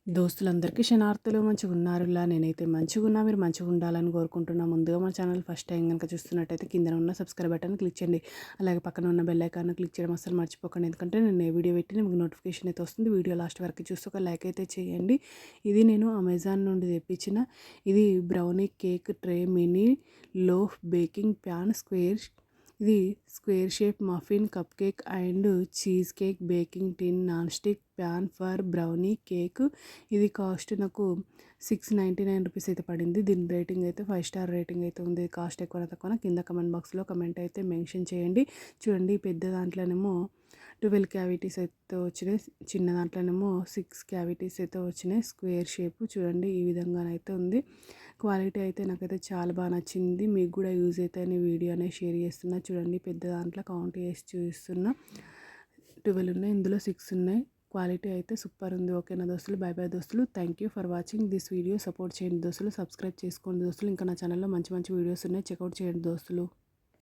దోస్తులందరికీ క్షణార్థులు మంచిగున్నారులా నేనైతే మంచిగున్నా మీరు మంచిగా ఉండాలని కోరుకుంటున్నా. ముందుగా మన ఛానల్ ఫస్ట్ టైం కనుక చూస్తున్నట్టయితే కింద ఉన్న సబ్స్క్రైబ్ బటన్ క్లిక్ చేయండి. అలాగే పక్కన ఉన్న బెల్ ఐకాన్ క్లిక్ చేయడం అసలు మర్చిపోకండి. ఎందుకంటే నేను ఏ వీడియో పెట్టినా మీకు నోటిఫికేషన్ అయితే వస్తుంది. వీడియో లాస్ట్ వరకు చూసి ఒక లైక్ అయితే చేయండి. ఇది నేను అమెజాన్ నుండి తెప్పించిన ఇది brownie cake tray mini loaf baking pan ఇది square shape muffin cup cake and cheese cake baking tin non stick pan for brownie cake. ఇది కాస్ట్ నాకు ₹699 అయితే పడింది. దీని రేటింగ్ అయితే 5 స్టార్ రేటింగ్ అయితే ఉంది. కాస్ట్ ఎక్కువ తక్కువ కింద కమెంట్ బాక్స్లో కమెంట్ అయితే మెన్షన్ చేయండి. చూడండి, పెద్ద దాంట్లోనేమో 12 క్యావిటీస్ అయితే వచ్చినాయి, చిన్న దాంట్లోనేమో 6 క్యావిటీస్ అయితే వచ్చినాయి. స్క్వేర్ షేప్ చూడండి, ఈ విధంగానైతే ఉంది. క్వాలిటీ అయితే నాకైతే చాలా బాగా నచ్చింది. మీకు కూడా యూజ్ అయితే అని వీడియో అనేది షేర్ చేస్తున్నా. చూడండి, పెద్ద దాంట్లో కౌంట్ చేసి చూస్తున్నా 12 ఉన్నాయి, ఇందులో 6 ఉన్నాయి. క్వాలిటీ అయితే సూపర్ ఉంది. ఓకేనా దోస్తులు, బై బై దోస్తులు. Thank you for watching this video. Support చేయండి దోస్తులు, సబ్స్క్రైబ్ చేసుకోండి దోస్తులు. ఇంకా నా ఛానల్లో మంచి మంచి వీడియోస్ ఉన్నాయి, చెక్అవుట్ చేయండి దోస్తులు.